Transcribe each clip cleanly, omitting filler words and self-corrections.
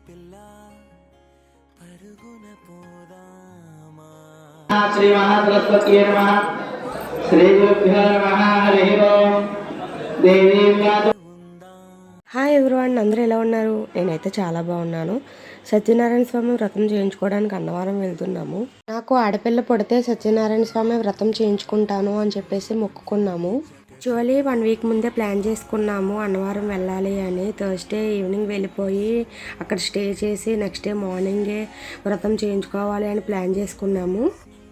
శ్రీ మహాసరస్వతి నమః. శ్రీ గురుభ్యో నమః. హరి ఓం. దేవీం యాదు. హాయ్ ఎవ్రీవన్, అందరూ ఎలా ఉన్నారు? నేనైతే చాలా బాగున్నాను. సత్యనారాయణ స్వామి వ్రతం చేయించుకోవడానికి అన్నవరం వెళ్తున్నాము. నాకు ఆడపిల్ల పుడితే సత్యనారాయణ స్వామి వ్రతం చేయించుకుంటాను అని చెప్పేసి మొక్కుకున్నాము. యాక్చువల్లీ 1 వీక్ ముందే ప్లాన్ చేసుకున్నాము అన్నవరం వెళ్ళాలి అని. థర్స్డే ఈవినింగ్ వెళ్ళిపోయి అక్కడ స్టే చేసి నెక్స్ట్ డే మార్నింగే వ్రతం చేయించుకోవాలి అని ప్లాన్ చేసుకున్నాము.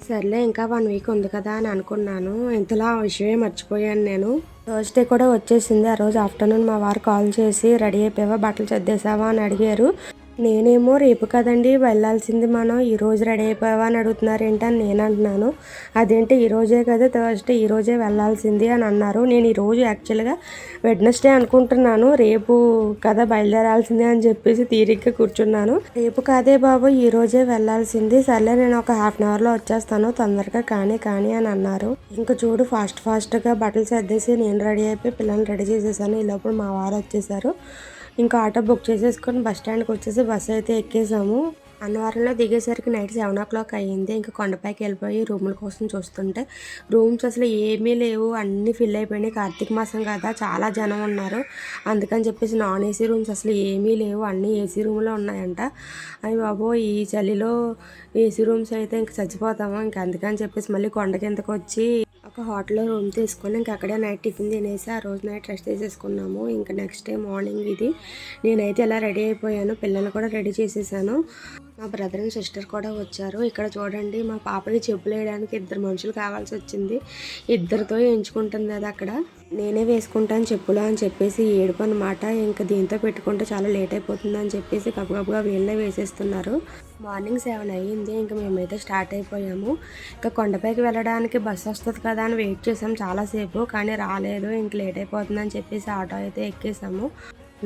సర్లే ఇంకా 1 వీక్ ఉంది కదా అని అనుకున్నాను. ఇంతలో ఆ విషయమే మర్చిపోయాను నేను. థర్స్డే కూడా వచ్చేసింది. ఆ రోజు ఆఫ్టర్నూన్ మా వారు కాల్ చేసి రెడీ అయిపోయావా, బట్టలు సర్దేశావా అని అడిగారు. నేనేమో రేపు కదండి వెళ్ళాల్సింది, మనం ఈరోజు రెడీ అయిపోయావా అని అడుగుతున్నారు ఏంటని నేను అంటున్నాను. అదేంటి ఈరోజే కదా థర్స్డే, ఈరోజే వెళ్ళాల్సింది అని అన్నారు. నేను ఈరోజు యాక్చువల్గా వెడ్నెస్డే అనుకుంటున్నాను, రేపు కదా బయలుదేరాల్సింది అని చెప్పేసి తీరిగ్గా కూర్చున్నాను. రేపు కాదే బాబు, ఈరోజే వెళ్ళాల్సింది. సర్లే నేను ఒక హాఫ్ అన్ అవర్లో వచ్చేస్తాను, తొందరగా కానీ అని అన్నారు. ఇంకా చూడు ఫాస్ట్గా బట్టలు సర్దేసి నేను రెడీ అయిపోయి పిల్లల్ని రెడీ చేసేసాను. ఈ లోపల మా వారు వచ్చేసారు. ఇంకా ఆటో బుక్ చేసేసుకొని బస్ స్టాండ్కి వచ్చేసి బస్సు అయితే ఎక్కేసాము. అన్నవరంలో దిగేసరికి నైట్ 7 o'clock అయ్యింది. ఇంకా కొండపైకి వెళ్ళిపోయి రూముల కోసం చూస్తుంటే రూమ్స్ అసలు ఏమీ లేవు, అన్నీ ఫిల్ అయిపోయినాయి. కార్తీక మాసం కదా, చాలా జనం ఉన్నారు. అందుకని చెప్పేసి నాన్ ఏసీ రూమ్స్ అసలు ఏమీ లేవు, అన్నీ ఏసీ రూమ్లో ఉన్నాయంట. అయ్యి బాబో, ఈ చలిలో ఏసీ రూమ్స్ అయితే ఇంక చచ్చిపోతాము. ఇంక అందుకని చెప్పేసి మళ్ళీ కొండ కిందకు వచ్చి ఒక హోటల్లో రూమ్ తీసుకొని ఇంక అక్కడే నైట్ టిఫిన్ తినేసి ఆ రోజు నైట్ రెస్ట్ తీసేసుకున్నాము. ఇంకా నెక్స్ట్ డే మార్నింగ్ ఇది. నేనైతే ఇలా రెడీ అయిపోయాను, పిల్లల్ని కూడా రెడీ చేసేసాను. మా బ్రదర్ అండ్ సిస్టర్ కూడా వచ్చారు. ఇక్కడ చూడండి, మా పాపకి చెప్పులు వేయడానికి 2 మనుషులు కావాల్సి వచ్చింది. ఇద్దరితో ఎంచుకుంటుంది అది అక్కడ. నేనే వేసుకుంటాను చెప్పులు అని చెప్పేసి ఏడుపు అనమాట. ఇంకా దీంతో పెట్టుకుంటే చాలా లేట్ అయిపోతుంది అని చెప్పేసి గబగబగా వీళ్ళే వేసేస్తున్నారు. మార్నింగ్ 7 అయ్యింది. ఇంకా మేమైతే స్టార్ట్ అయిపోయాము. ఇంకా కొండపైకి వెళ్ళడానికి బస్సు వస్తుంది కదా అని వెయిట్ చేసాం చాలాసేపు, కానీ రాలేదు. ఇంక లేట్ అయిపోతుంది అని చెప్పేసి ఆటో అయితే ఎక్కేసాము.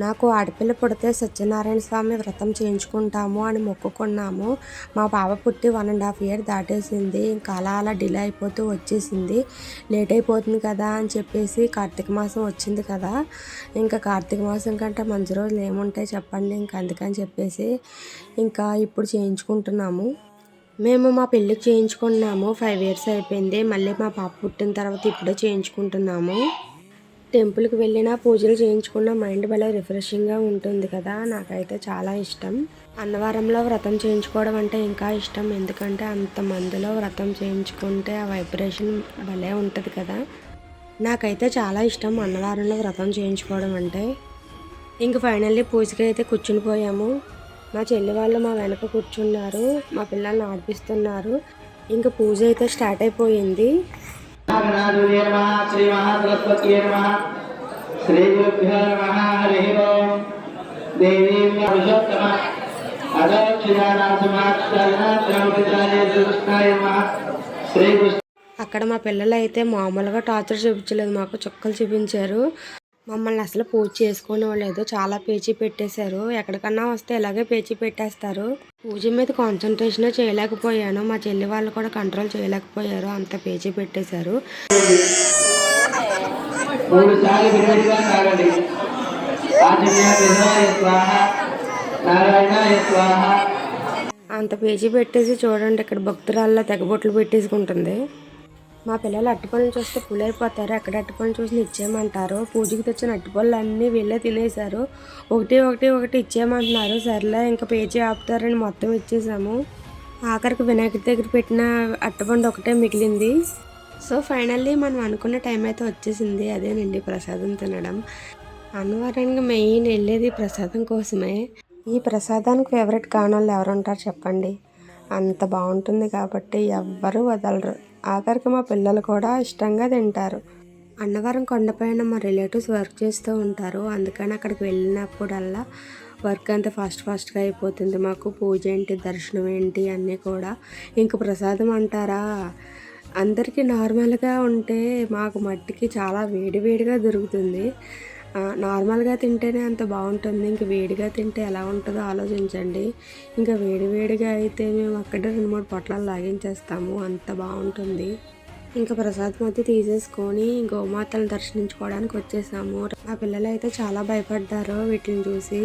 నాకు ఆడపిల్ల పుడితే సత్యనారాయణ స్వామి వ్రతం చేయించుకుంటాము అని మొక్కుకున్నాము. మా పాప పుట్టి 1.5 year దాటేసింది. ఇంకా అలా డిలే అయిపోతూ వచ్చేసింది. లేట్ అయిపోతుంది కదా అని చెప్పేసి కార్తీక మాసం వచ్చింది కదా, ఇంకా కార్తీక మాసం కంటే మంచి రోజులు ఏముంటాయి చెప్పండి. ఇంకా అందుకని చెప్పేసి ఇంకా ఇప్పుడు చేయించుకుంటున్నాము. మేము మా పెళ్ళికి చేయించుకున్నాము, 5 years అయిపోయింది. మళ్ళీ మా పాప పుట్టిన తర్వాత ఇప్పుడే చేయించుకుంటున్నాము. టెంపుల్కి వెళ్ళినా పూజలు చేయించుకున్న మైండ్ భలే రిఫ్రెషింగ్గా ఉంటుంది కదా, నాకైతే చాలా ఇష్టం. అన్నవరంలో వ్రతం చేయించుకోవడం అంటే ఇంకా ఇష్టం, ఎందుకంటే అంతమందిలో వ్రతం చేయించుకుంటే ఆ వైబ్రేషన్ భలే ఉంటుంది కదా. నాకైతే చాలా ఇష్టం అన్నవరంలో వ్రతం చేయించుకోవడం అంటే. ఇంక ఫైనల్లీ పూజకి అయితే కూర్చుని పోయాము. మా చెల్లి వాళ్ళు మా వెనక కూర్చున్నారు, మా పిల్లల్ని ఆడిపిస్తున్నారు. ఇంకా పూజ అయితే స్టార్ట్ అయిపోయింది. శ్రీ మహాసరస్వతి నమః. శ్రీ గురుభ్యో నమః. హరి ఓం. దేవీం పురుషోత్తమ అక్కడ మా పిల్లలు అయితే మామూలుగా టార్చర్ చూపించలేదు, మాకు చుక్కలు చూపించారు. మమ్మల్ని అసలు పూజ చేసుకోనివ్వలేదు, చాలా పేచీ పెట్టేశారు. ఎక్కడికన్నా వస్తే ఇలాగే పేచీ పెట్టేస్తారు. పూజ మీద కాన్సన్ట్రేషన్ చేయలేకపోయాను, మా చెల్లి వాళ్ళు కూడా కంట్రోల్ చేయలేకపోయారు, అంత పేచీ పెట్టేశారు. అంత పేచీ పెట్టేసి చూడండి, ఇక్కడ భక్తురాల్లో తెగబొట్లు పెట్టేసుకుంటుంది. మా పిల్లలు అరటిపళ్ళు చూస్తే పులైపోతారు, ఎక్కడ అరటిపళ్ళు చూసి ఇచ్చేయమంటారు. పూజకి తెచ్చిన అరటిపళ్ళు అన్నీ వీళ్ళే తినేశారు. ఒకటి ఇచ్చేయమంటున్నారు. సర్లే ఇంకా పేచీ ఆపుతారని మొత్తం ఇచ్చేసాము. ఆఖరికి వినాయకుడి దగ్గర పెట్టిన అరటిపండు ఒకటే మిగిలింది. సో ఫైనల్లీ మనం అనుకున్న టైం అయితే వచ్చేసింది, అదేనండి ప్రసాదం తినడం. అన్నవరానికి మెయిన్ వెళ్ళేది ప్రసాదం కోసమే. ఈ ప్రసాదానికి ఫేవరెట్ కానోళ్ళు ఎవరుంటారు చెప్పండి, అంత బాగుంటుంది కాబట్టి ఎవ్వరూ వదలరు. ఆఖరికి మా పిల్లలు కూడా ఇష్టంగా తింటారు. అన్నవరం కొండపైన మా రిలేటివ్స్ వర్క్ చేస్తూ ఉంటారు, అందుకని అక్కడికి వెళ్ళినప్పుడల్లా వర్క్ అంతా ఫాస్ట్గా అయిపోతుంది. మాకు పూజ ఏంటి, దర్శనం ఏంటి అన్నీ కూడా. ఇంక ప్రసాదం అంటారా, అందరికీ నార్మల్గా ఉంటే మాకు మట్టికి చాలా వేడిగా దొరుకుతుంది. నార్మల్గా తింటేనే అంత బాగుంటుంది, ఇంక వేడిగా తింటే ఎలా ఉంటుందో ఆలోచించండి. ఇంకా వేడిగా అయితే మేము అక్కడే 2-3 పొట్లాలు లాగించేస్తాము, అంత బాగుంటుంది. ఇంకా ప్రసాదం అయితే తీసేసుకొని గోమాతలను దర్శించుకోవడానికి వచ్చేసాము. మా పిల్లలు అయితే చాలా భయపడ్డారు వీటిని చూసి.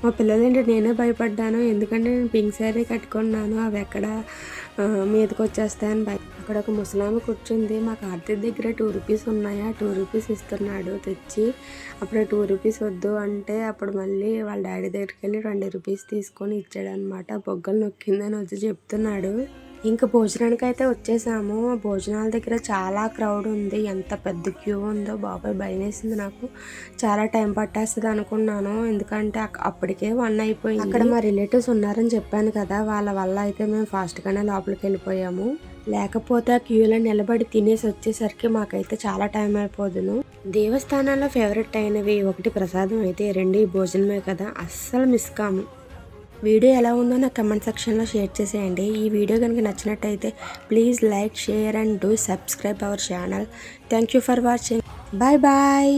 మా పిల్లలు ఏంటి నేనే భయపడ్డాను, ఎందుకంటే నేను పింక్ శారీ కట్టుకున్నాను, అవి ఎక్కడ మీదకి వచ్చేస్తాయని అక్కడ ఒక ముసలామె కూర్చుంది. మా కార్తీక్ దగ్గర 2 రూపీస్ ఉన్నాయా, 2 రూపీస్ ఇస్తున్నాడు తెచ్చి. అప్పుడు 2 రూపీస్ వద్దు అంటే అప్పుడు మళ్ళీ వాళ్ళ డాడీ దగ్గరికి వెళ్ళి 20 రూపీస్ తీసుకొని ఇచ్చాడనమాట. బొగ్గలు నొక్కిందని వచ్చి చెప్తున్నాడు. ఇంకా భోజనానికి అయితే వచ్చేసాము. భోజనాల దగ్గర చాలా క్రౌడ్ ఉంది, ఎంత పెద్ద క్యూ ఉందో బాబాయ్ భయం వేసింది నాకు. చాలా టైం పట్టేస్తుంది అనుకున్నాను, ఎందుకంటే అప్పటికే 1 అయిపోయింది. అక్కడ మా రిలేటివ్స్ ఉన్నారని చెప్పాను కదా, వాళ్ళ వల్ల అయితే మేము ఫాస్ట్గానే లోపలికి వెళ్ళిపోయాము. లేకపోతే ఆ క్యూలో నిలబడి తినేసి వచ్చేసరికి మాకైతే చాలా టైం అయిపోదును. దేవస్థానాల్లో ఫేవరెట్ అయినవి 1 ప్రసాదం అయితే 2 భోజనమే కదా, అస్సలు మిస్ కాము. వీడియో ఎలా ఉందో నాకు కమెంట్ సెక్షన్లో షేర్ చేసేయండి. ఈ వీడియో కనుక నచ్చినట్టయితే please like, share and do subscribe our channel. Thank you for watching. Bye bye.